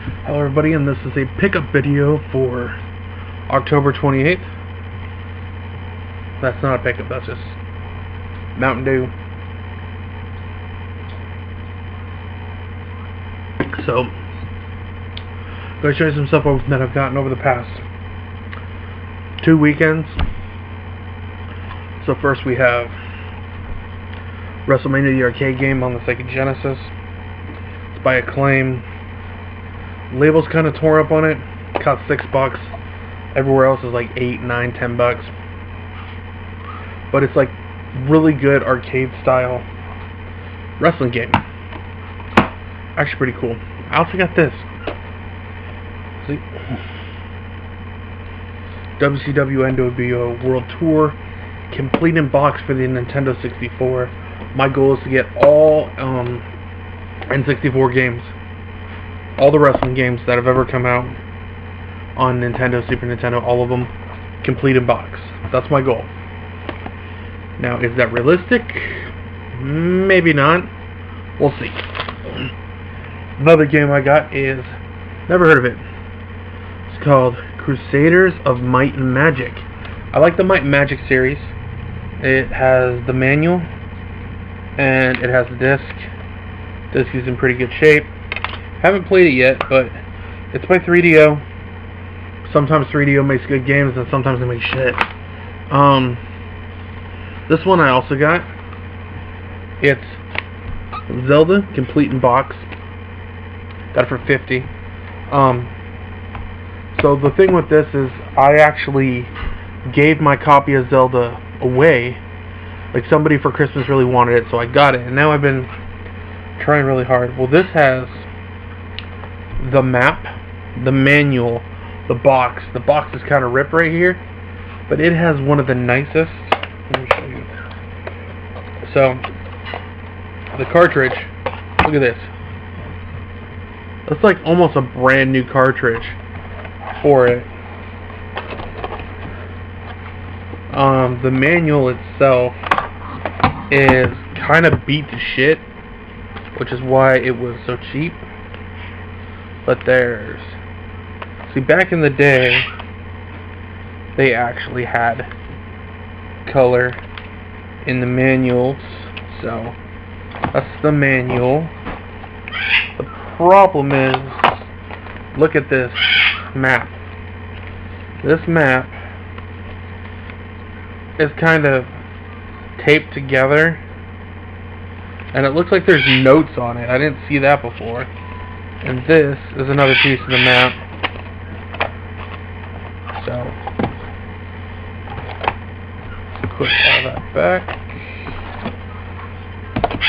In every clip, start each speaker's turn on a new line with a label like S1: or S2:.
S1: Hello everybody, and this is a pickup video for October 28th. That's not a pickup, that's just Mountain Dew. So, I'm going to show you some stuff that I've gotten over the past 2 weekends. So first we have WrestleMania the arcade game on the Sega Genesis. It's by Acclaim. Label's kind of torn up on it. Cost $6. Everywhere else is like $8, $9, $10. But it's like really good arcade style wrestling game. Actually pretty cool. I also got this. See? WCW NWO World Tour, complete in box for the Nintendo 64. My goal is to get all N64 games. All the wrestling games that have ever come out on Nintendo, Super Nintendo, all of them, complete in box. That's my goal. Now, is that realistic? Maybe not. We'll see. Another game I got is, never heard of it. It's called Crusaders of Might and Magic. I like the Might and Magic series. It has the manual, and it has the disc. Disc is in pretty good shape. Haven't played it yet, but it's by 3DO. Sometimes 3DO makes good games, and sometimes they make shit. This one I also got. It's Zelda, complete in box. Got it for $50. So the thing with this is, I actually gave my copy of Zelda away. Like, somebody for Christmas really wanted it, so I got it, and now I've been trying really hard. Well, this has the map, the manual, the box. The box is kind of ripped right here, but it has one of the nicest. Let me show you. So, the cartridge, look at this. That's like almost a brand new cartridge for it. The manual itself is kind of beat to shit, which is why it was so cheap. But there's... See, back in the day, they actually had color in the manuals. So, that's the manual. The problem is, look at this map. This map is kind of taped together, and it looks like there's notes on it. I didn't see that before. And this is another piece of the map. So, let's put all that back.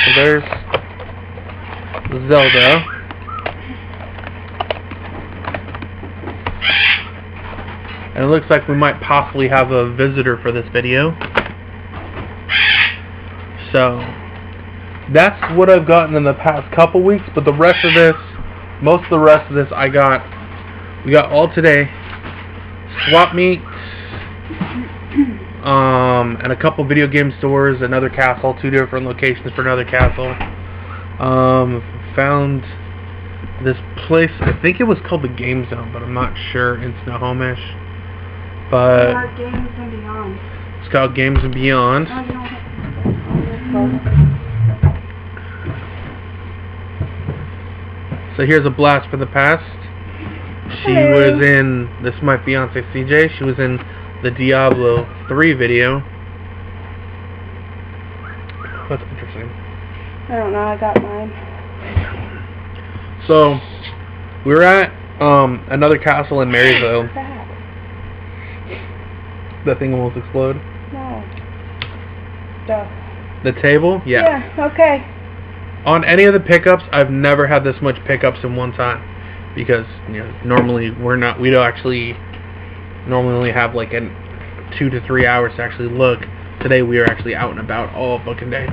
S1: So there's Zelda. And it looks like we might possibly have a visitor for this video. So, that's what I've gotten in the past couple weeks, but the rest of this, most of the rest of this we got all today. Swap meets, and a couple video game stores, another castle, 2 different locations for another castle. Found this place, I think it was called the Game Zone, but I'm not sure, in Snohomish. But
S2: Games and Beyond.
S1: It's called Games and Beyond. So here's a blast from the past. She was in, this is my fiance CJ, she was in the Diablo 3 video. That's interesting.
S2: I don't know, I got mine.
S1: So, we were at another castle in Marysville. That thing almost exploded.
S2: No. Duh.
S1: The table? Yeah.
S2: Yeah, okay.
S1: On any of the pickups, I've never had this much pickups in one time, because normally we don't actually normally only have like 2 to 3 hours to actually look. Today we are actually out and about all booking day.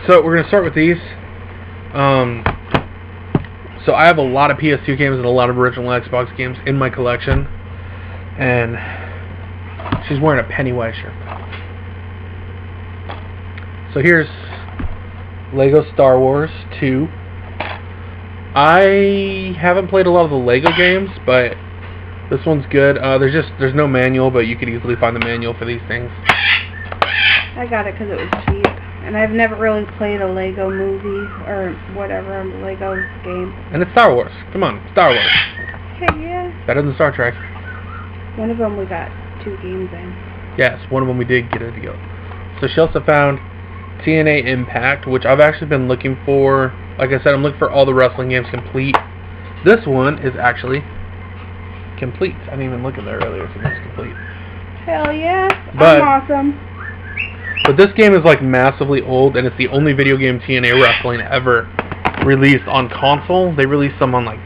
S1: So we're gonna start with these. So I have a lot of PS2 games and a lot of original Xbox games in my collection, and she's wearing a Pennywise shirt. So here's Lego Star Wars 2. I haven't played a lot of the Lego games, but this one's good. There's no manual, but you could easily find the manual for these things.
S2: I got it because it was cheap. And I've never really played a Lego movie or whatever, a Lego game.
S1: And it's Star Wars. Come on, Star Wars.
S2: Heck yeah.
S1: Better than Star Trek.
S2: One of them we got 2 games in.
S1: Yes, one of them we did get a deal. So she also found TNA Impact, which I've actually been looking for. Like I said, I'm looking for all the wrestling games complete. This one is actually complete. I didn't even look at that earlier, so it's complete.
S2: Hell yeah.
S1: But-
S2: I'm awesome.
S1: But this game is like massively old, and it's the only video game TNA Wrestling ever released on console. They released some on like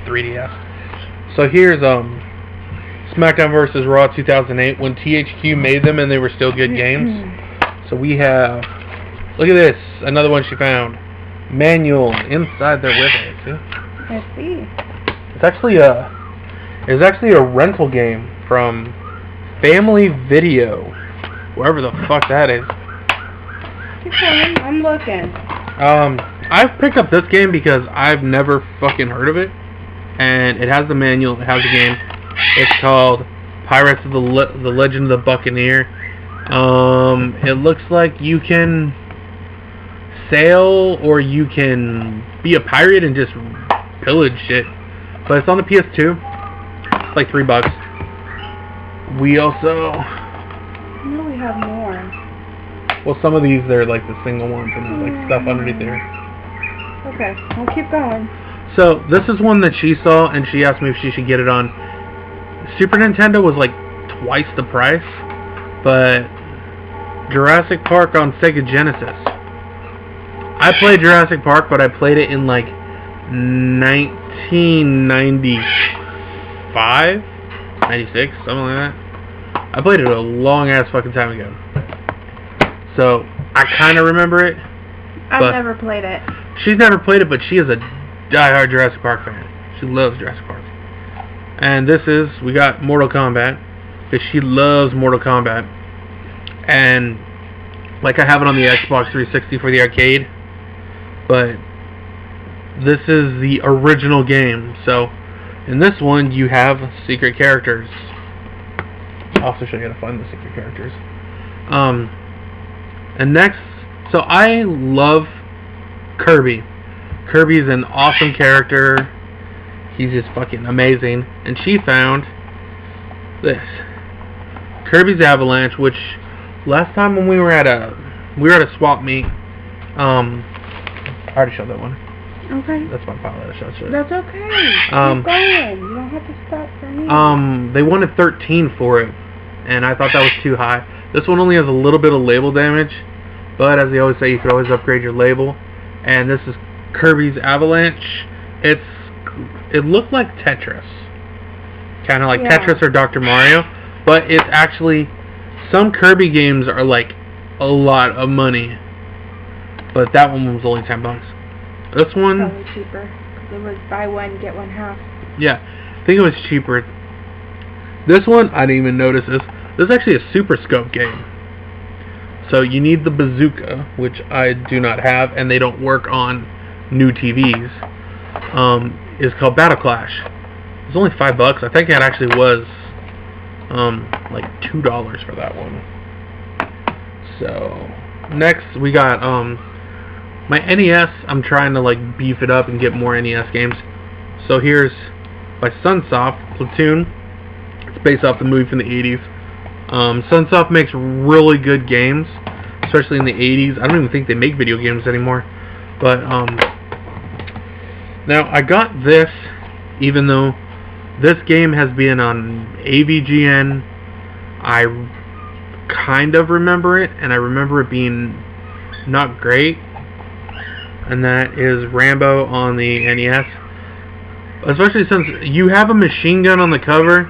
S1: 3DS. So here's SmackDown vs. Raw 2008, when THQ made them and they were still good games. So we have, look at this, another one she found. Manual inside there with it. See?
S2: I see.
S1: It's actually a rental game from Family Video, wherever the fuck that is.
S2: Keep going. I'm looking.
S1: I've picked up this game because I've never fucking heard of it, and it has the manual, it has the game. It's called Pirates of the Legend of the Buccaneer. It looks like you can sail or you can be a pirate and just pillage shit. But it's on the PS2. It's like $3. We also,
S2: No, we have more.
S1: well, some of these they're like the single ones and there's like stuff underneath there.
S2: Okay, we'll keep going.
S1: So this is one that she saw and she asked me if she should get it on. Super Nintendo was like twice the price, but Jurassic Park on Sega Genesis. I played Jurassic Park, but I played it in like 1995, 96, something like that. I played it a long ass fucking time ago. So I kind of remember it.
S2: I've never played it.
S1: She's never played it, but she is a diehard Jurassic Park fan. She loves Jurassic Park. And this is, we got Mortal Kombat, because she loves Mortal Kombat. And like I have it on the Xbox 360 for the arcade, but this is the original game. So in this one you have secret characters. I'll also show you how to find the secret characters. And next, so I love Kirby. Kirby's an awesome character. He's just fucking amazing. And she found this, Kirby's Avalanche, which last time when we were at a swap meet, I already showed that one.
S2: Okay.
S1: That's my pile that I showed.
S2: That's okay. Keep going. You don't have to stop for me.
S1: They wanted 13 for it, and I thought that was too high. This one only has a little bit of label damage, but as they always say, you could always upgrade your label. And this is Kirby's Avalanche. It looked like Tetris, kind of like Tetris or Dr. Mario, but it's actually, some Kirby games are like a lot of money, but that one was only $10. This one,
S2: probably cheaper, because it was buy one get one half.
S1: yeah, I think it was cheaper. This one, I didn't even notice this. This is actually a Super Scope game. So you need the bazooka, which I do not have, and they don't work on new TVs. It's called Battle Clash. It's only $5. I think it actually was like $2 for that one. So next we got my NES. I'm trying to like beef it up and get more NES games. So here's by Sunsoft, Platoon. It's based off the movie from the 80s. Sunsoft makes really good games, especially in the 80s. I don't even think they make video games anymore. But now I got this, even though this game has been on AVGN. I kind of remember it, and I remember it being not great. And that is Rambo on the NES. Especially since you have a machine gun on the cover,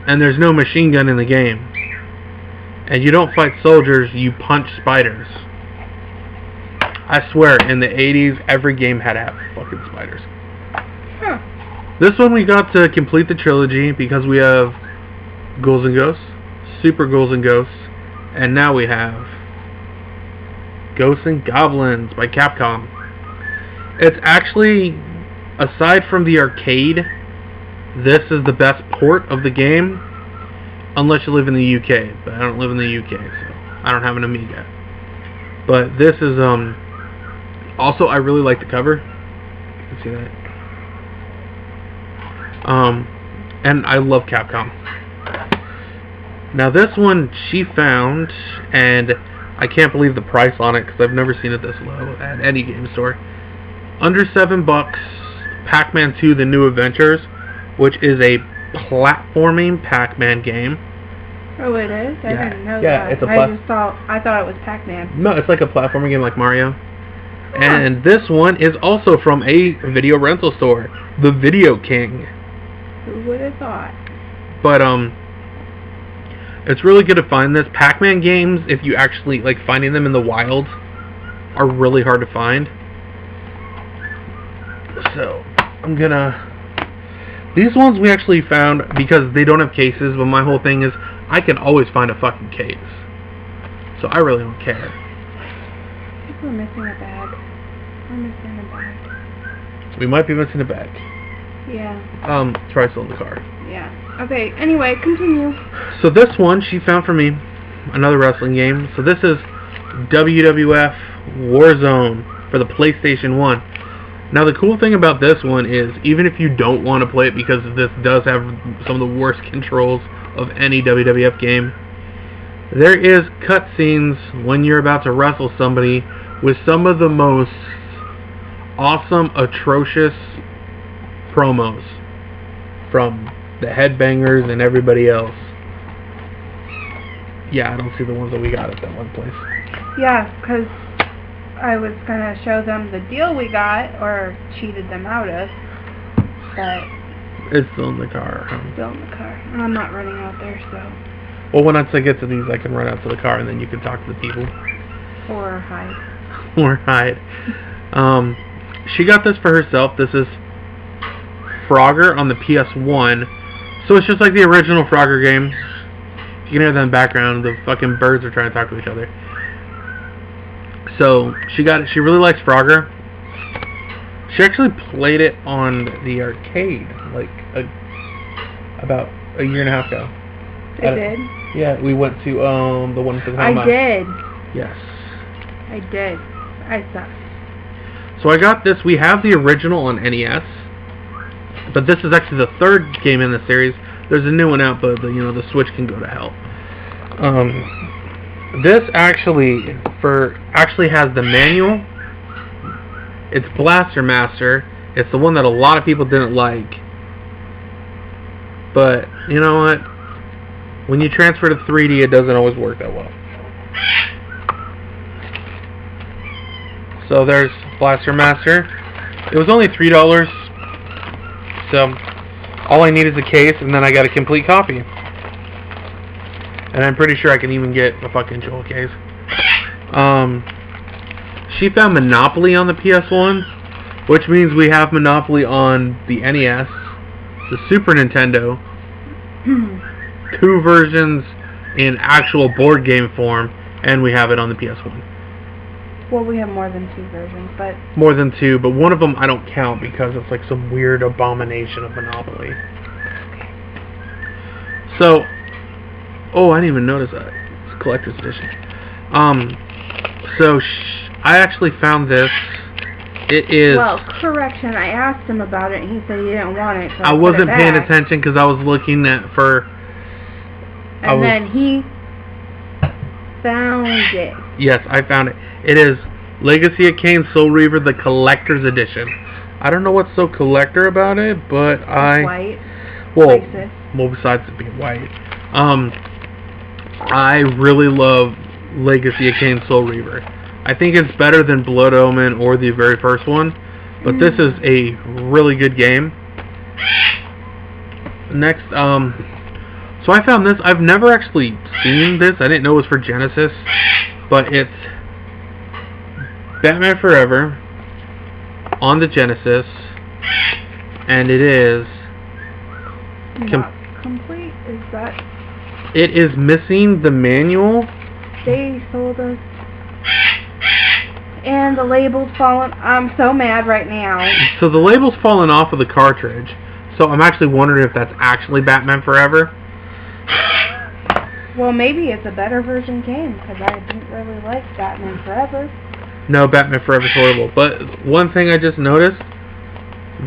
S1: and there's no machine gun in the game. And you don't fight soldiers, you punch spiders. I swear, in the 80s, every game had to have fucking spiders.
S2: Huh.
S1: This one we got to complete the trilogy because we have Ghouls and Ghosts, Super Ghouls and Ghosts, and now we have Ghosts and Goblins by Capcom. It's actually aside from the arcade, this is the best port of the game, unless you live in the UK. But I don't live in the UK, so I don't have an Amiga. But this is also, I really like the cover. You can see that. And I love Capcom. Now this one she found, and I can't believe the price on it because I've never seen it this low at any game store. Under $7, Pac-Man 2: The New Adventures, which is a platforming Pac-Man game.
S2: Oh, it is? I
S1: Yeah.
S2: didn't know
S1: Yeah,
S2: that.
S1: it's a
S2: I thought it was Pac-Man.
S1: No, it's like a platforming game like Mario. And this one is also from a video rental store, The Video King.
S2: Who would have thought?
S1: But it's really good to find this. Pac-Man games, if you actually like finding them in the wild, are really hard to find. So I'm gonna. These ones we actually found because they don't have cases. But my whole thing is I can always find a fucking case, so I really don't care.
S2: I think we're missing a bag. We're missing a bag.
S1: We might be missing a bag.
S2: Yeah.
S1: Try still in the car.
S2: Yeah. Okay. Anyway, continue.
S1: So this one she found for me, another wrestling game. So this is WWF Warzone for the PlayStation 1. Now the cool thing about this one is, even if you don't want to play it because this does have some of the worst controls of any WWF game, there is cutscenes when you're about to wrestle somebody with some of the most awesome, atrocious promos from the Headbangers and everybody else. Yeah, I don't see the ones that we got at that one place.
S2: Yeah, because I was going to show them the deal we got, or cheated them out of, but
S1: It's still in the car.
S2: still in the car. And I'm not running out there, so.
S1: Well, when I get to these, I can run out to the car and then you can talk to the people.
S2: Or hide.
S1: Or hide. She got this for herself. This is Frogger on the PS1. So it's just like the original Frogger game. You can hear that in the background. The fucking birds are trying to talk to each other. So she got it. She really likes Frogger. She actually played it on the arcade like about a year and a half ago.
S2: I did?
S1: Yeah, we went to the one for the
S2: I did.
S1: Yes.
S2: I did. I suck.
S1: So I got this. We have the original on NES, but this is actually the third game in the series. There's a new one out, but the Switch can go to hell. This actually has the manual. It's Blaster Master. It's the one that a lot of people didn't like. But you know what? When you transfer to 3D, it doesn't always work that well. So there's Blaster Master. It was only $3. So all I need is a case, and then I got a complete copy. And I'm pretty sure I can even get a fucking Joel case. She found Monopoly on the PS1, which means we have Monopoly on the NES, the Super Nintendo, 2 versions in actual board game form, and we have it on the PS1.
S2: Well, we have more than 2 versions, but...
S1: More than 2, but one of them I don't count because it's like some weird abomination of Monopoly. So, oh, I didn't even notice that. It's a collector's edition. So, I actually found this. It is...
S2: Well, correction, I asked him about it, and he said he didn't want it, so
S1: I wasn't paying attention because I was looking for...
S2: And then he found it.
S1: Yes, I found it. It is Legacy of Kain Soul Reaver, the Collector's Edition. I don't know what's so collector about it, but
S2: It's white.
S1: Well,
S2: Racist.
S1: well, besides it being white. I really love Legacy of Kain Soul Reaver. I think it's better than Blood Omen or the very first one, but this is a really good game. Next, so I found this. I've never actually seen this. I didn't know it was for Genesis, but it's Batman Forever on the Genesis, and it is
S2: Not complete? Is that...
S1: It is missing the manual.
S2: They sold us And the label's fallen. I'm so mad right now.
S1: So the label's fallen off of the cartridge. So I'm actually wondering if that's actually Batman Forever.
S2: Well, maybe it's a better version game, because I didn't really like Batman Forever.
S1: No, Batman Forever's horrible. But one thing I just noticed,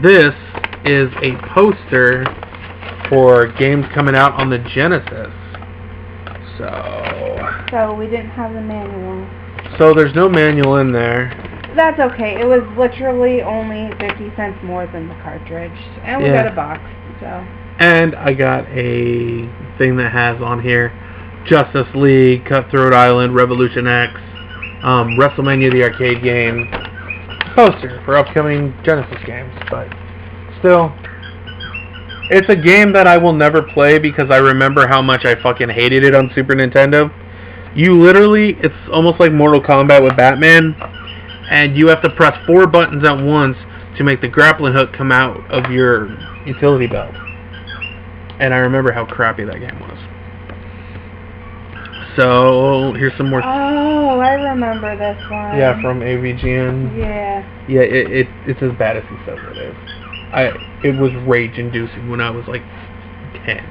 S1: this is a poster for games coming out on the Genesis.
S2: So we didn't have the manual.
S1: So there's no manual in there.
S2: That's okay. It was literally only 50 cents more than the cartridge. And we got a box, so.
S1: And I got a thing that has on here Justice League, Cutthroat Island, Revolution X, WrestleMania the arcade game, poster for upcoming Genesis games. But still, it's a game that I will never play because I remember how much I fucking hated it on Super Nintendo. You literally, it's almost like Mortal Kombat with Batman, and you have to press 4 buttons at once to make the grappling hook come out of your utility belt. And I remember how crappy that game was. So, here's some more.
S2: Oh, I remember this one.
S1: Yeah, from AVGN.
S2: Yeah.
S1: Yeah, it's as bad as he says it is. It was rage-inducing when I was like 10.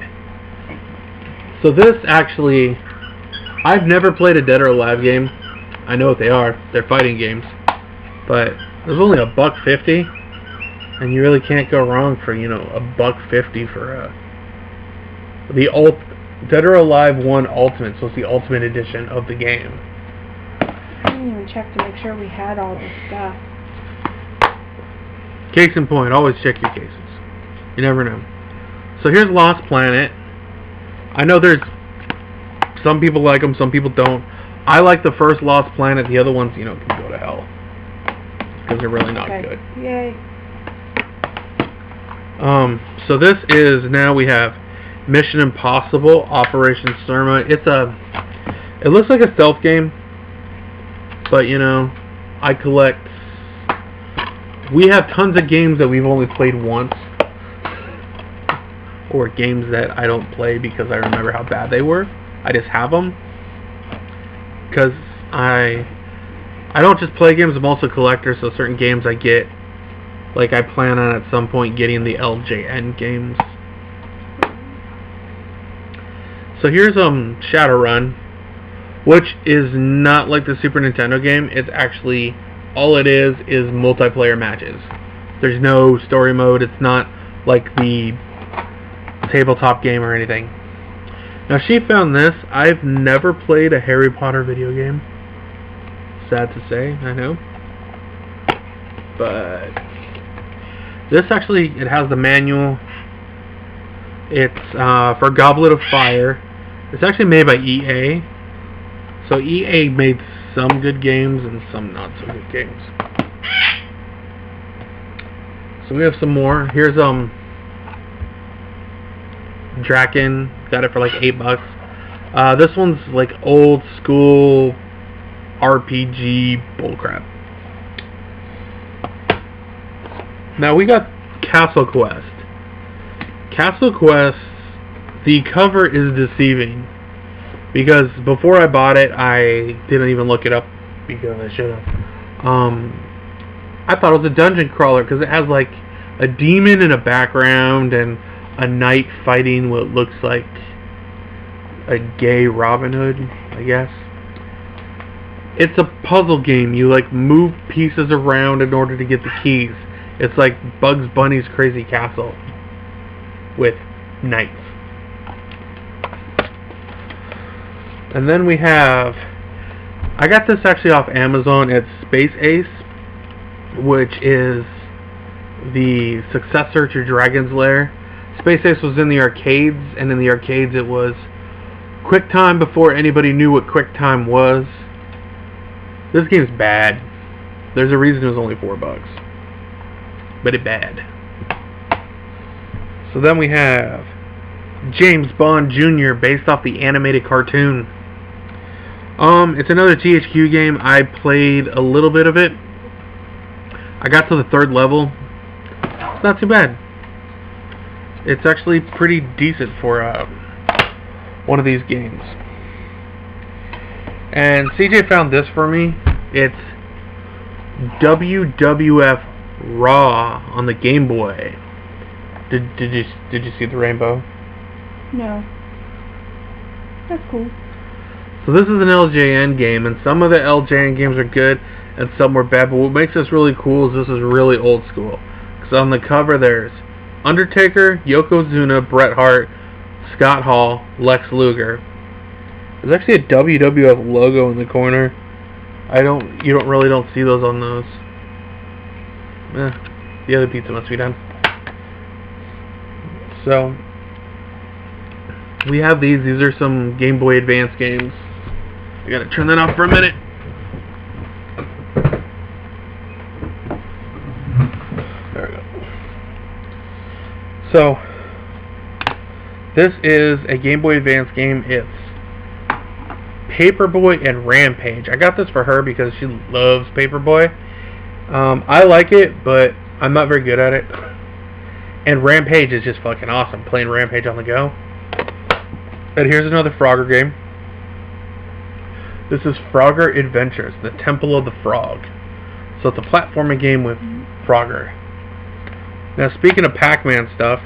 S1: So this actually, I've never played a Dead or Alive game. I know what they are. They're fighting games. But it was only $1.50, and you really can't go wrong for, $1.50 for the Dead or Alive 1 Ultimate. So it's the Ultimate Edition of the game.
S2: I didn't even check to make sure we had all this stuff.
S1: Case in point, always check your cases. You never know. So here's Lost Planet. I know there's some people like them, some people don't. I like the first Lost Planet. The other ones, can go to hell. Because they're really not good.
S2: Yay.
S1: So this is, now we have Mission Impossible, Operation Surma. It looks like a stealth game. But, I collect. We have tons of games that we've only played once. Or games that I don't play because I remember how bad they were. I just have them. Because I don't just play games, I'm also a collector, so certain games I get, like I plan on at some point getting the LJN games. So here's Shadowrun, which is not like the Super Nintendo game. It's actually, all it is multiplayer matches. There's no story mode. It's not like the tabletop game or anything. Now she found this. I've never played a Harry Potter video game. Sad to say, I know. But this actually, it has the manual. It's for Goblet of Fire. It's actually made by EA. So EA made some good games and some not so good games. So we have some more. Here's Draken. Got it for like $8. This one's like old school RPG bullcrap. Now we got Castle Quest. Castle Quest, the cover is deceiving. Because before I bought it, I didn't even look it up because I should have. I thought it was a dungeon crawler because it has like a demon in a background and a knight fighting what looks like a gay Robin Hood, I guess. It's a puzzle game. You like move pieces around in order to get the keys. It's like Bugs Bunny's Crazy Castle with knights. And then we have, I got this actually off Amazon. It's Space Ace, which is the successor to Dragon's Lair. Space Ace was in the arcades, and in the arcades it was QuickTime before anybody knew what QuickTime was. This game's bad. There's a reason it was only $4. But it's bad. So then we have James Bond Jr. based off the animated cartoon. It's another THQ game. I played a little bit of it. I got to the 3rd level. It's not too bad. It's actually pretty decent for one of these games. And CJ found this for me. It's WWF Raw on the Game Boy. Did you see the rainbow?
S2: No. That's cool.
S1: So this is an LJN game, and some of the LJN games are good, and some were bad, but what makes this really cool is this is really old school. Because on the cover there's Undertaker, Yokozuna, Bret Hart, Scott Hall, Lex Luger. There's actually a WWF logo in the corner. You really don't see those on those. The other pizza must be done. So we have these. These are some Game Boy Advance games. I gotta turn that off for a minute. There we go. So this is a Game Boy Advance game. It's Paperboy and Rampage. I got this for her because she loves Paperboy. I like it, but I'm not very good at it. And Rampage is just fucking awesome, playing Rampage on the go. And here's another Frogger game. This is Frogger Adventures, the Temple of the Frog. So it's a platforming game with Frogger. Now speaking of Pac-Man stuff,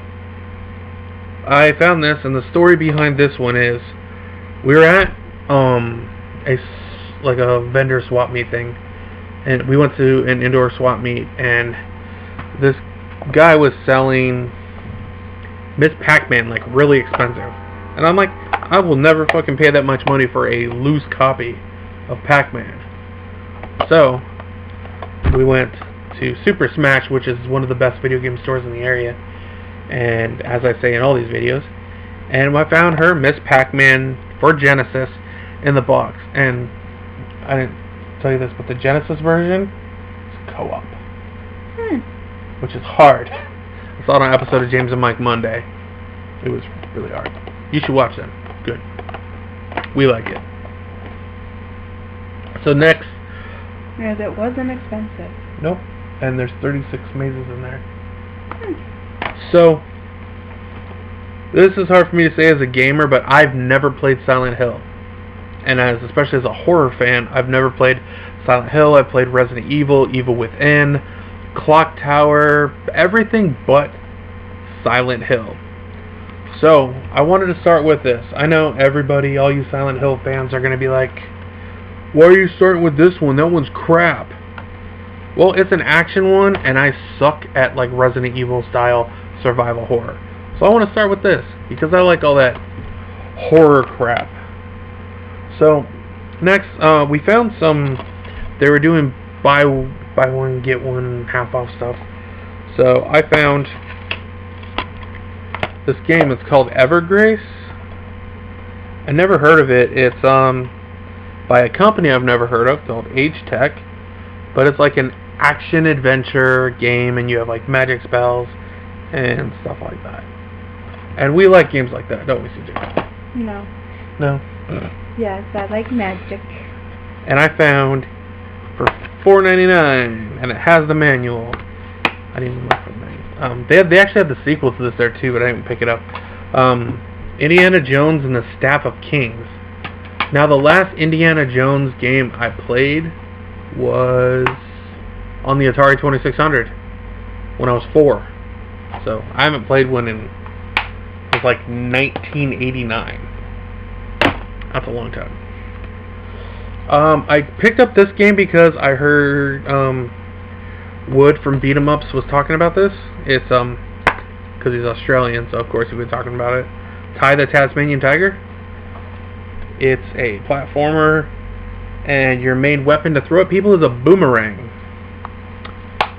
S1: I found this, and the story behind this one is we were at a vendor swap meet thing, and we went to an indoor swap meet, and this guy was selling Miss Pac-Man like really expensive, and I'm like, I will never fucking pay that much money for a loose copy of Pac-Man. So we went to Super Smash, which is one of the best video game stores in the area, and as I say in all these videos, and I found her Miss Pac-Man for Genesis in the box. And I didn't tell you this, but the Genesis version is co-op, which is hard. I saw it on an episode of James and Mike Monday. It was really hard. You should watch them. Good. We like it. So next.
S2: Yeah, that wasn't expensive.
S1: Nope. And there's 36 mazes in there. So this is hard for me to say as a gamer, but I've never played Silent Hill. And especially as a horror fan, I've never played Silent Hill. I've played Resident Evil, Evil Within, Clock Tower, everything but Silent Hill. So I wanted to start with this. I know everybody, all you Silent Hill fans, are going to be like, why are you starting with this one? That one's crap. Well, it's an action one, and I suck at like Resident Evil style survival horror. So I want to start with this, because I like all that horror crap. So, next, we found some, they were doing buy one, get one half off stuff. So, I found this game. It's called Evergrace. I never heard of it. It's by a company I've never heard of called Age Tech. But it's like an action-adventure game, and you have like magic spells and stuff like that. And we like games like that, don't we, CJ?
S2: No.
S1: No?
S2: Yes, I like magic.
S1: And I found for $4.99, and it has the manual. I didn't even look for the manual. They actually had the sequel to this there too, but I didn't pick it up. Indiana Jones and the Staff of Kings. Now the last Indiana Jones game I played was on the Atari 2600 when I was 4. So I haven't played one in, it was like 1989. That's a long time. I picked up this game because I heard Wood from Beat 'em Ups was talking about this. It's because he's Australian, so of course we've been talking about it. Ty the Tasmanian Tiger. It's a platformer, and your main weapon to throw at people is a boomerang.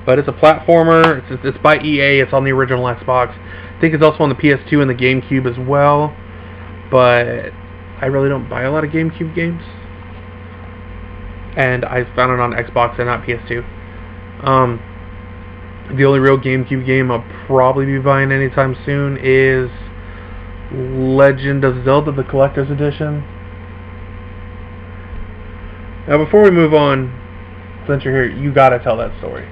S1: But it's a platformer. It's by EA. It's on the original Xbox. I think it's also on the PS2 and the GameCube as well. But I really don't buy a lot of GameCube games. And I found it on Xbox and not PS2. The only real GameCube game I'll probably be buying anytime soon is Legend of Zelda: The Collector's Edition. Now before we move on, since you're here, you gotta tell that story.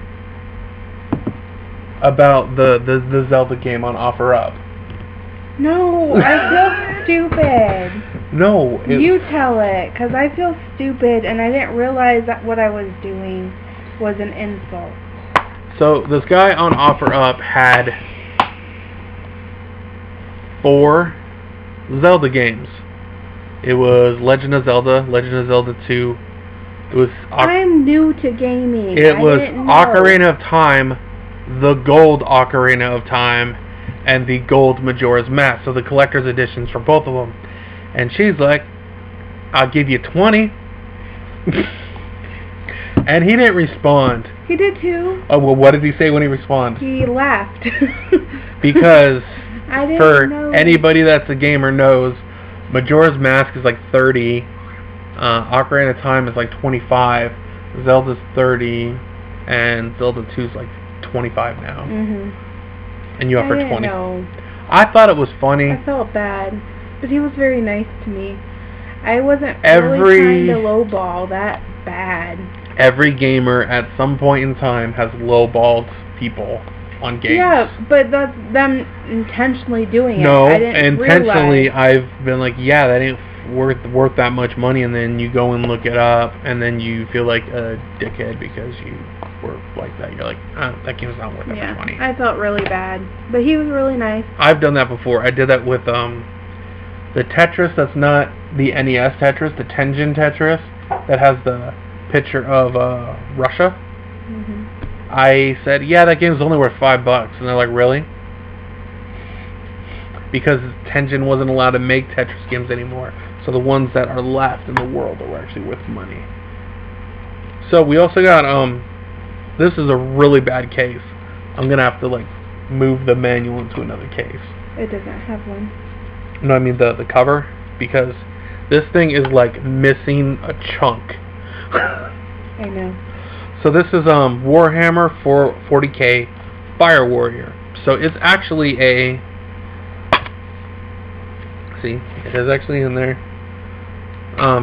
S1: About the Zelda game on OfferUp.
S2: No, I feel stupid.
S1: No.
S2: You tell it, because I feel stupid, and I didn't realize that what I was doing. was an insult.
S1: So this guy on OfferUp had 4 Zelda games. It was Legend of Zelda, Legend of Zelda 2. It was
S2: I'm new to gaming.
S1: It was
S2: didn't know.
S1: Ocarina of Time, the gold Ocarina of Time, and the gold Majora's Mask. So the collector's editions for both of them. And she's like, I'll give you 20. And he didn't respond.
S2: He did too.
S1: Oh, well, what did he say when he responded?
S2: He laughed.
S1: Because
S2: I didn't
S1: for
S2: know.
S1: anybody that's a gamer knows, Majora's Mask is like 30, Ocarina of Time is like 25, Zelda's 30, and Zelda 2 is like 25 now. And you offer 20.
S2: Know.
S1: I thought it was funny.
S2: I felt bad, but he was very nice to me. I wasn't really trying to lowball that bad.
S1: Every gamer at some point in time has lowballed people on games.
S2: Yeah, but that's them intentionally doing it.
S1: No,
S2: I didn't
S1: intentionally
S2: realize.
S1: I've been like, yeah, that ain't worth that much money, and then you go and look it up, and then you feel like a dickhead because you were like that. You're like, that game's not worth that much money.
S2: I felt really bad, but he was really nice.
S1: I've done that before. I did that with the Tetris that's not the NES Tetris, the Tengen Tetris that has the picture of Russia. I said, yeah, that game's only worth $5, and they're like, really? Because Tengen wasn't allowed to make Tetris games anymore, so the ones that are left in the world are actually worth money. So we also got this is a really bad case. I'm gonna have to like move the manual into another case.
S2: It doesn't have one.
S1: No, I mean the cover, because this thing is like missing a chunk.
S2: I know.
S1: So this is Warhammer 40K Fire Warrior. So it's actually a... See, it is actually in there.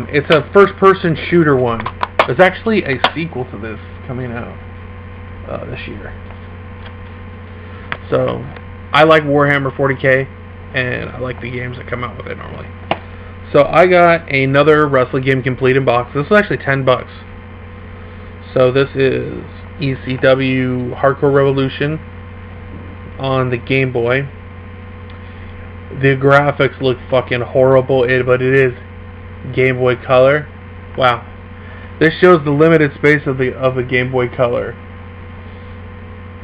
S1: It's a first-person shooter one. There's actually a sequel to this coming out this year. So I like Warhammer 40K, and I like the games that come out with it normally. So I got another wrestling game complete in box. This is actually $10. So this is ECW Hardcore Revolution on the Game Boy. The graphics look fucking horrible, but it is Game Boy Color. Wow. This shows the limited space of the Game Boy Color.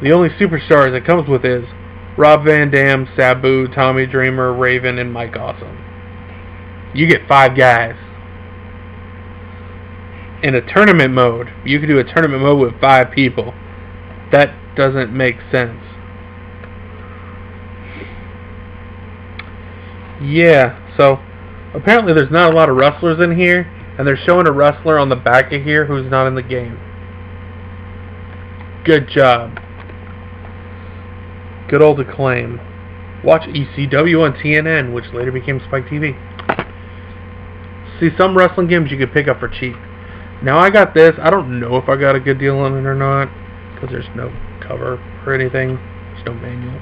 S1: The only superstars it comes with is Rob Van Dam, Sabu, Tommy Dreamer, Raven, and Mike Awesome. You get 5 guys. In a tournament mode, you can do a tournament mode with 5 people. That doesn't make sense. Yeah, so apparently there's not a lot of wrestlers in here, and they're showing a wrestler on the back of here who's not in the game. Good job. Good old Acclaim. Watch ECW on TNN, which later became Spike TV. See, some wrestling games you could pick up for cheap. Now I got this. I don't know if I got a good deal on it or not, because there's no cover or anything. There's no manual.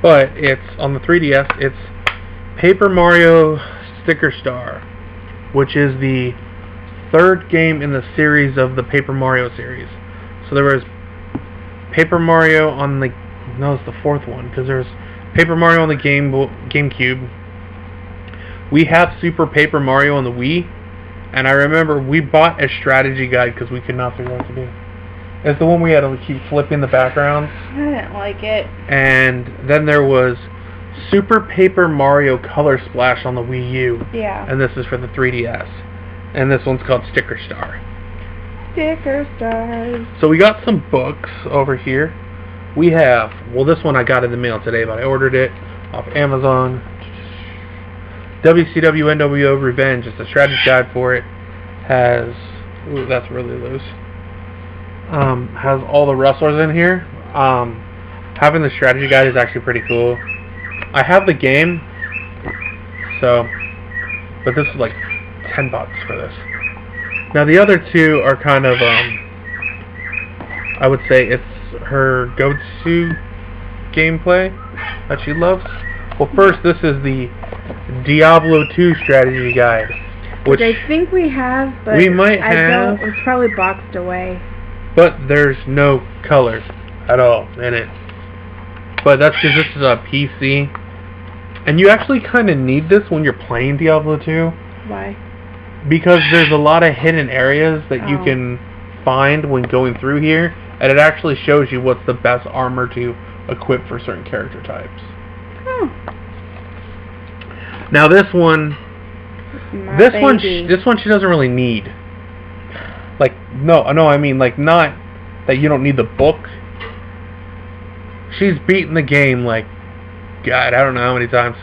S1: But it's on the 3DS. It's Paper Mario Sticker Star, which is the 3rd game in the series of the Paper Mario series. So there was Paper Mario on the... No, it's the 4th one, because there's Paper Mario on the GameCube. We have Super Paper Mario on the Wii. And I remember we bought a strategy guide because we could not figure out what to do. It's the one we had to keep flipping the backgrounds.
S2: I didn't like it.
S1: And then there was Super Paper Mario Color Splash on the Wii U.
S2: Yeah.
S1: And this is for the 3DS. And this one's called Sticker Star.
S2: Sticker Stars.
S1: So we got some books over here. We have, well, this one I got in the mail today, but I ordered it off Amazon. WCW NWO Revenge. It's a strategy guide for it. Has, ooh, that's really loose. Has all the wrestlers in here. Having the strategy guide is actually pretty cool. I have the game, so, but this is like $10 for this. Now the other 2 are kind of, I would say it's her go-to gameplay that she loves. Well, first, this is the Diablo 2 strategy guide, which
S2: I think we have, but
S1: we might have.
S2: It's probably boxed away.
S1: but there's no colors at all in it. But that's because this is a PC, and you actually kind of need this when you're playing Diablo 2.
S2: Why?
S1: Because there's a lot of hidden areas that you can find when going through here, and it actually shows you what's the best armor to equip for certain character types.
S2: Oh.
S1: Now this one she doesn't really need. Like, no, I mean, like, not that you don't need the book. She's beaten the game, like, God, I don't know how many times.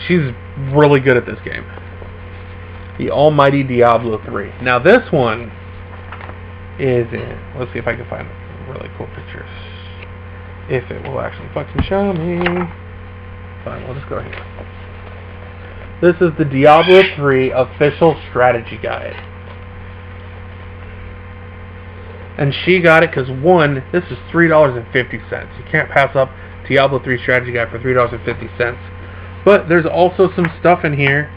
S1: She's really good at this game. The almighty Diablo 3. Now this one is in, let's see if I can find really cool pictures. If it will actually fucking show me. Fine, we'll just go here. This is the Diablo 3 official strategy guide. And she got it because, one, this is $3.50. You can't pass up Diablo 3 strategy guide for $3.50. But there's also some stuff in here,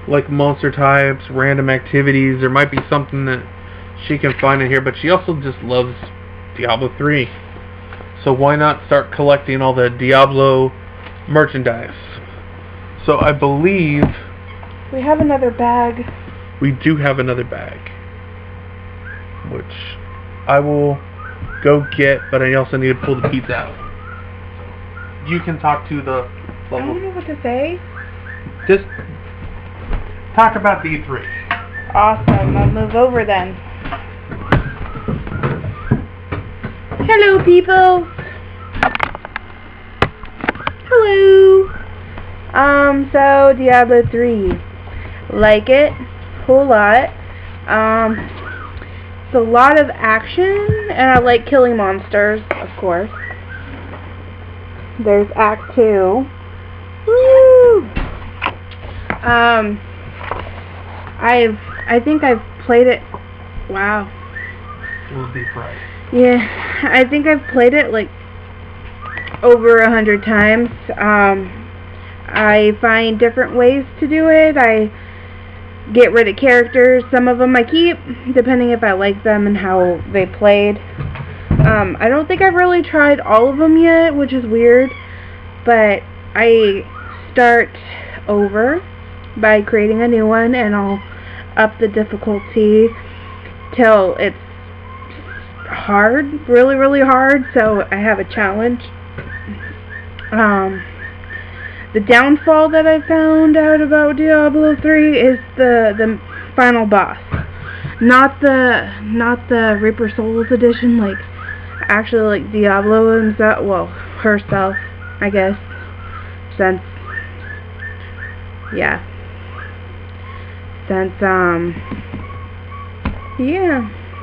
S1: like monster types, random activities. There might be something that she can find in here, but she also just loves Diablo 3. So why not start collecting all the Diablo merchandise? So I believe
S2: we have another bag.
S1: We do have another bag, which I will go get, but I also need to pull the pizza out. You can talk to the level.
S2: I don't know what to say.
S1: Just talk about the E3.
S2: Awesome. I'll move over then. Hello, people. Hello. So Diablo 3. Like it. Whole lot. It's a lot of action, and I like killing monsters, of course. There's Act 2. Woo! I think I've played it. Wow.
S1: We'll be fried.
S2: Yeah, I think I've played it like over 100 times. I find different ways to do it. I get rid of characters. Some of them I keep, depending if I like them and how they played. I don't think I've really tried all of them yet, which is weird. But I start over by creating a new one, and I'll up the difficulty till it's hard, really, really hard, so I have a challenge. The downfall that I found out about Diablo 3 is the final boss. Not the Reaper Souls edition, like actually like Diablo himself, well, herself, I guess. Since yeah,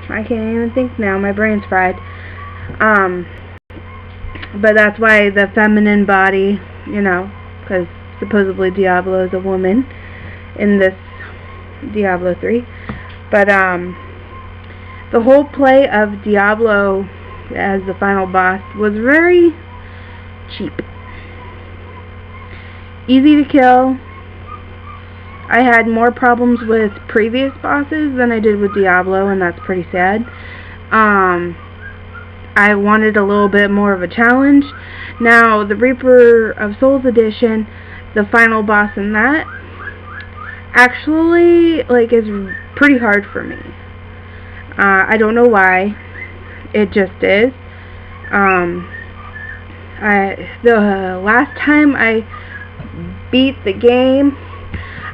S2: I can't even think now. My brain's fried. But that's why the feminine body, you know, because supposedly Diablo is a woman in this Diablo 3. But the whole play of Diablo as the final boss was very cheap. Easy to kill. I had more problems with previous bosses than I did with Diablo, and that's pretty sad. I wanted a little bit more of a challenge. Now, the Reaper of Souls edition, the final boss in that, actually, like, is pretty hard for me. I don't know why. It just is. The last time I beat the game,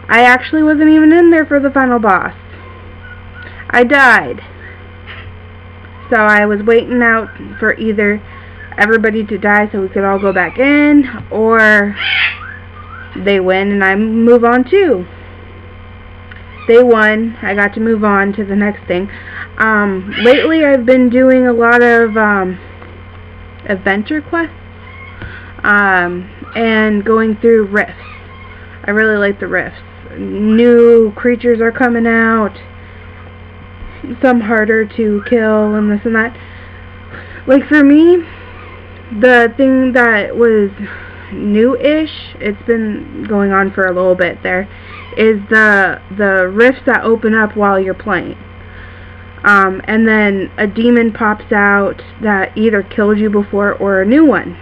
S2: I actually wasn't even in there for the final boss. I died. So I was waiting out for either everybody to die so we could all go back in, or they win and I move on too. They won. I got to move on to the next thing. Lately I've been doing a lot of adventure quests and going through rifts. I really like the rifts. New creatures are coming out. Some harder to kill and this and that. Like for me, the thing that was new-ish, it's been going on for a little bit there, is the rifts that open up while you're playing. And then a demon pops out that either killed you before or a new one.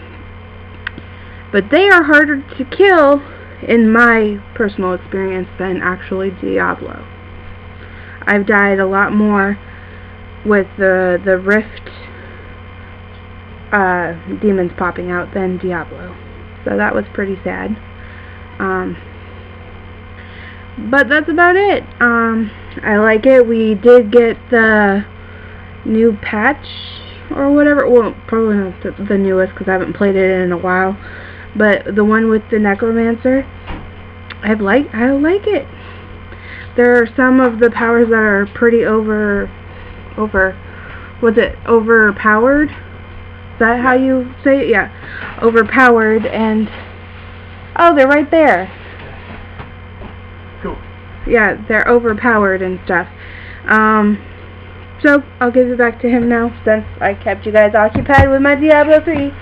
S2: But they are harder to kill, in my personal experience, than actually Diablo. I've died a lot more with the Rift demons popping out than Diablo. So that was pretty sad. But that's about it. I like it. We did get the new patch or whatever. Well, probably not the newest because I haven't played it in a while. But the one with the Necromancer, I like it. There are some of the powers that are pretty overpowered? Is that how you say it? Yeah. Overpowered, and oh, they're right there.
S1: Cool.
S2: Yeah, they're overpowered and stuff. So I'll give it back to him now, since I kept you guys occupied with my Diablo 3. Yay!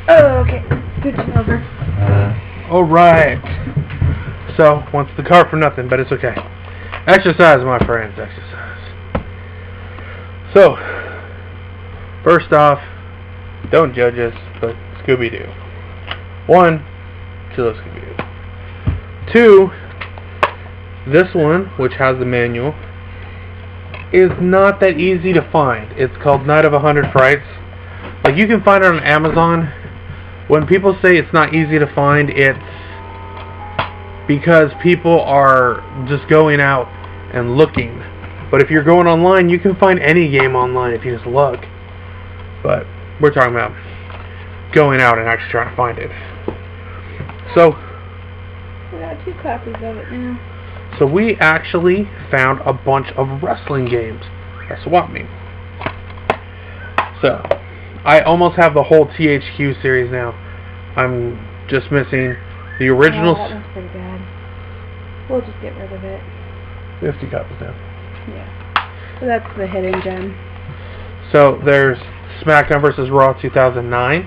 S2: Oh, okay. Good over.
S1: Alright. So, once the car for nothing, but it's okay. Exercise, my friends, exercise. So, first off, don't judge us, but Scooby-Doo. 1, kill Scooby-Doo. 2, this one, which has the manual, is not that easy to find. It's called Night of 100 Frights. Like, you can find it on Amazon. When people say it's not easy to find, it's because people are just going out and looking. But if you're going online, you can find any game online if you just look. But we're talking about going out and actually trying to find it. So,
S2: I got 2 copies of it now.
S1: So we actually found a bunch of wrestling games at Swap Meet. So, I almost have the whole THQ series now. I'm just missing the original.
S2: Yeah, that looks pretty bad. We'll just get rid of it.
S1: 50 copies now.
S2: Yeah. So that's the hidden gem.
S1: So there's SmackDown vs. Raw 2009.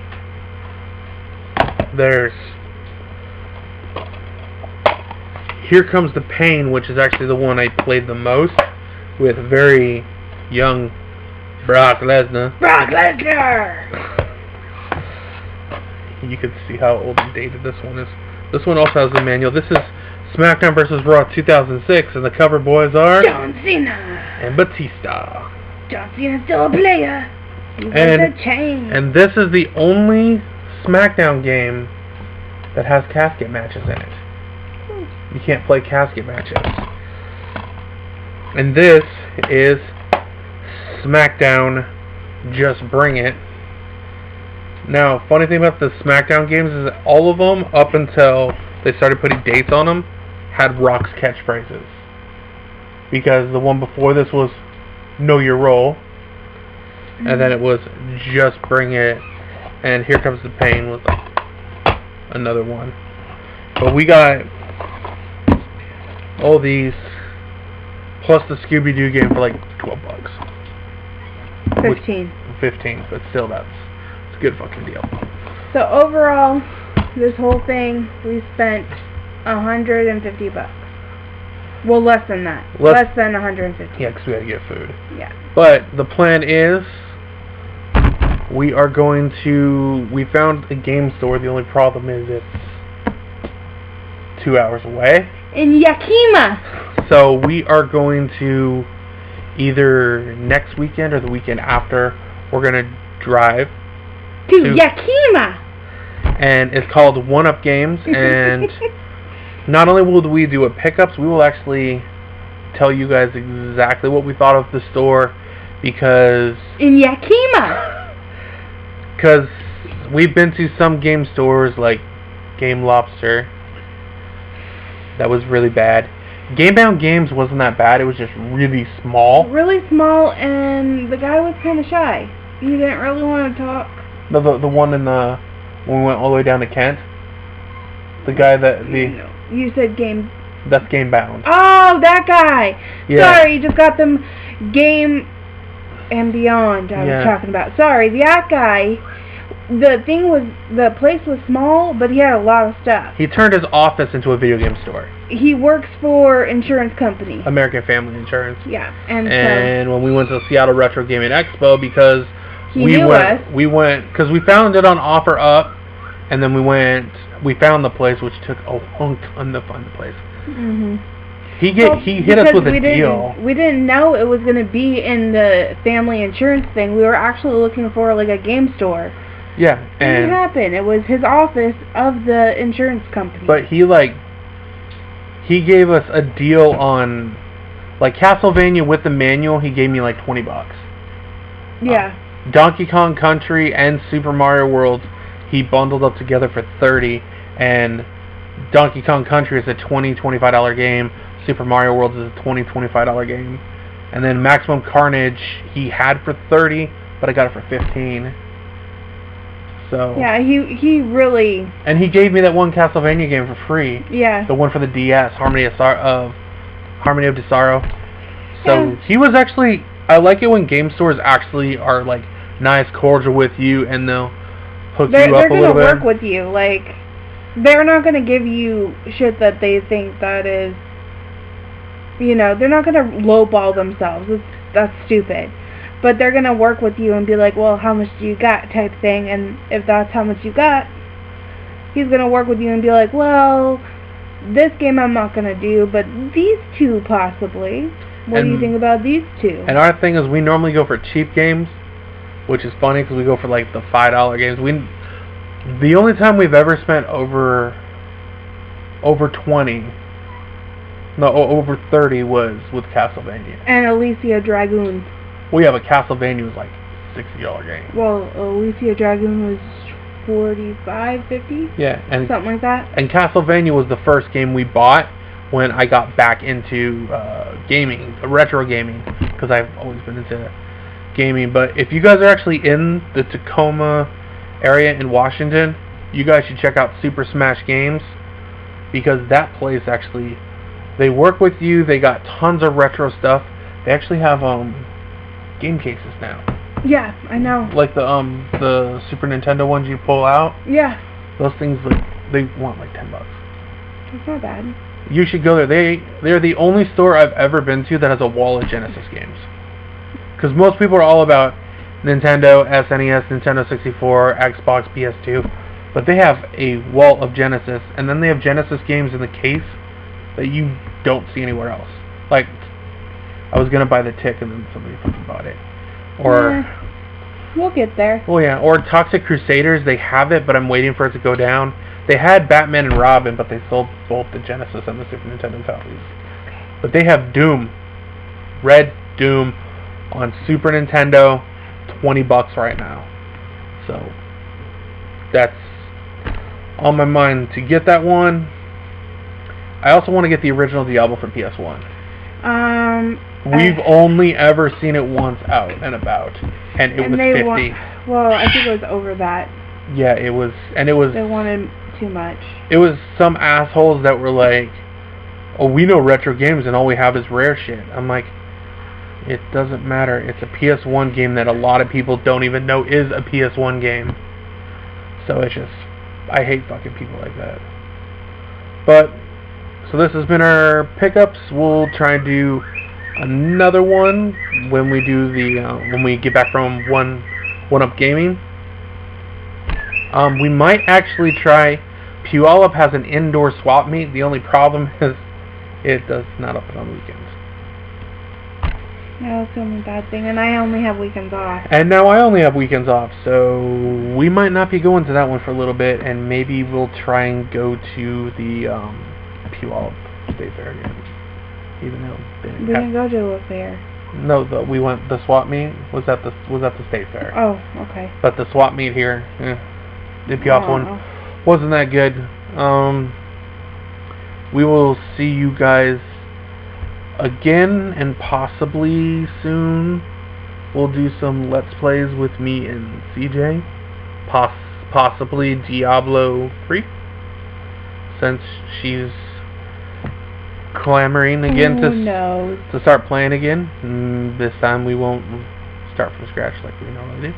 S1: There's Here Comes the Pain, which is actually the one I played the most, with very young Brock Lesnar.
S2: Brock Lesnar!
S1: You can see how old and dated this one is. This one also has the manual. This is SmackDown vs. Raw 2006, and the cover boys are
S2: John Cena
S1: and Batista.
S2: John Cena's still a player. He's a chain.
S1: And this is the only SmackDown game that has casket matches in it. You can't play casket matches. And this is SmackDown Just Bring It. Now, funny thing about the SmackDown games is that all of them, up until they started putting dates on them, had Rock's catchphrases. Because the one before this was Know Your Role, and then it was Just Bring It, and Here Comes the Pain was another one. But we got all these, plus the Scooby-Doo game for like $12. 15, but still it's a good fucking deal.
S2: So overall, this whole thing, we spent $150. Well, less than that. Less than 150.
S1: Yeah, because we had to get food.
S2: Yeah.
S1: But the plan is, we found a game store. The only problem is it's 2 hours away.
S2: In Yakima!
S1: So we are going to, either next weekend or the weekend after, we're going to drive
S2: to Yakima!
S1: And it's called One Up Games, and not only will we do a pickups, we will actually tell you guys exactly what we thought of the store, because
S2: in Yakima!
S1: Because we've been to some game stores like Game Lobster. That was really bad. Gamebound Games wasn't that bad. It was just really small.
S2: Really small, and the guy was kind of shy. He didn't really want to talk.
S1: No, the one when we went all the way down to Kent. The guy that
S2: No. You said Game.
S1: That's Gamebound.
S2: Oh, that guy.
S1: Yeah.
S2: Sorry, you just got them Game and Beyond. I was talking about. Sorry, that guy the thing was, the place was small, but he had a lot of stuff.
S1: He turned his office into a video game store.
S2: He works for insurance company.
S1: American Family Insurance.
S2: Yeah,
S1: and when we went to the Seattle Retro Gaming Expo, because we went because we found it on OfferUp, and then we found the place, which took a long time to find the place.
S2: Mhm.
S1: He hit us with a deal.
S2: We didn't know it was going to be in the family insurance thing. We were actually looking for like a game store.
S1: Yeah,
S2: and it happened. It was his office of the insurance company.
S1: But he gave us a deal on like Castlevania with the manual. He gave me like $20.
S2: Yeah.
S1: Donkey Kong Country and Super Mario World, he bundled up together for $30, and Donkey Kong Country is a $25 game. Super Mario World is a $25 game. And then Maximum Carnage he had for $30, but I got it for $15. So
S2: yeah, he really.
S1: And he gave me that one Castlevania game for free.
S2: Yeah.
S1: The one for the DS, Harmony of Sorrow. So
S2: yeah.
S1: He was actually. I like it when game stores actually are like nice, cordial with you, and they'll hook you up a little bit.
S2: They're gonna work with you. Like, they're not gonna give you shit that they think that is. You know, they're not gonna lowball themselves. That's stupid. But they're going to work with you and be like, well, how much do you got, type thing. And if that's how much you got, he's going to work with you and be like, well, this game I'm not going to do, but these two possibly. What do you think about these two?
S1: And our thing is we normally go for cheap games, which is funny because we go for like the $5 games. The only time we've ever spent over 30 was with Castlevania.
S2: And Elysia Dragoon.
S1: We have a Castlevania was like $60 game.
S2: Well, Elysia Dragoon was $45, $50?
S1: Yeah, and
S2: something like that.
S1: And Castlevania was the first game we bought when I got back into gaming, retro gaming, because I've always been into gaming. But if you guys are actually in the Tacoma area in Washington, you guys should check out Super Smash Games, because that place actually, they work with you. They got tons of retro stuff. They actually have game cases now.
S2: Yeah, I know.
S1: Like the Super Nintendo ones you pull out.
S2: Yeah.
S1: Those things, like, they want like $10.
S2: That's not bad.
S1: You should go there. They're the only store I've ever been to that has a wall of Genesis games. Because most people are all about Nintendo, SNES, Nintendo 64, Xbox, PS2, but they have a wall of Genesis, and then they have Genesis games in the case that you don't see anywhere else. Like, I was gonna buy the Tick, and then somebody fucking bought it. Or
S2: we'll get there.
S1: Well, yeah. Or Toxic Crusaders, they have it, but I'm waiting for it to go down. They had Batman and Robin, but they sold both the Genesis and the Super Nintendo copies. But they have Doom, Red Doom, on Super Nintendo, $20 right now. So that's on my mind to get that one. I also want to get the original Diablo for PS1. We've only ever seen it once out and about, and it was $50.
S2: Well, I think it was over that.
S1: Yeah, it was, and it was.
S2: They wanted too much.
S1: It was some assholes that were like, "Oh, we know retro games, and all we have is rare shit." I'm like, it doesn't matter. It's a PS1 game that a lot of people don't even know is a PS1 game. So it's just, I hate fucking people like that. But so this has been our pickups. We'll try and do another one when we do the when we get back from One Up Gaming. We might actually try. Puyallup has an indoor swap meet. The only problem is it does not open on weekends.
S2: Yeah, that's the only bad thing, and I only have weekends off.
S1: And now I only have weekends off, so we might not be going to that one for a little bit, and maybe we'll try and go to the Puyallup State Fair again. Even though
S2: we didn't go to a fair.
S1: No, we went. The swap meet was at the State Fair.
S2: Oh, okay.
S1: But the swap meet here, the Puyallup one, wasn't that good. We will see you guys again, and possibly soon we'll do some Let's Plays with me and CJ. Possibly Diablo 3, since she's clamoring again to start playing again. This time we won't start from scratch like we normally do.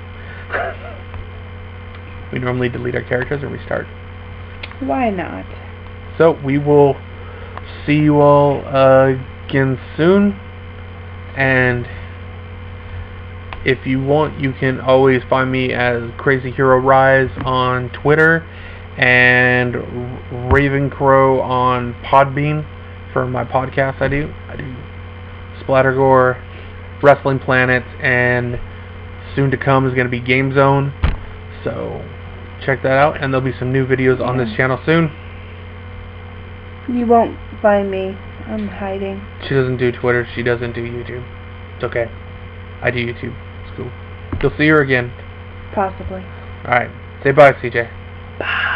S1: We normally delete our characters and restart.
S2: Why not?
S1: So we will see you all again soon, and if you want, you can always find me as Crazy Hero Rise on Twitter and Ravencrow on Podbean for my podcast. I do Splattergore, Wrestling Planet, and soon to come is going to be Game Zone. So check that out, and there'll be some new videos on this channel soon.
S2: You won't find me. I'm hiding.
S1: She doesn't do Twitter. She doesn't do YouTube. It's okay. I do YouTube. It's cool. You'll see her again.
S2: Possibly.
S1: Alright. Say bye, CJ.
S2: Bye.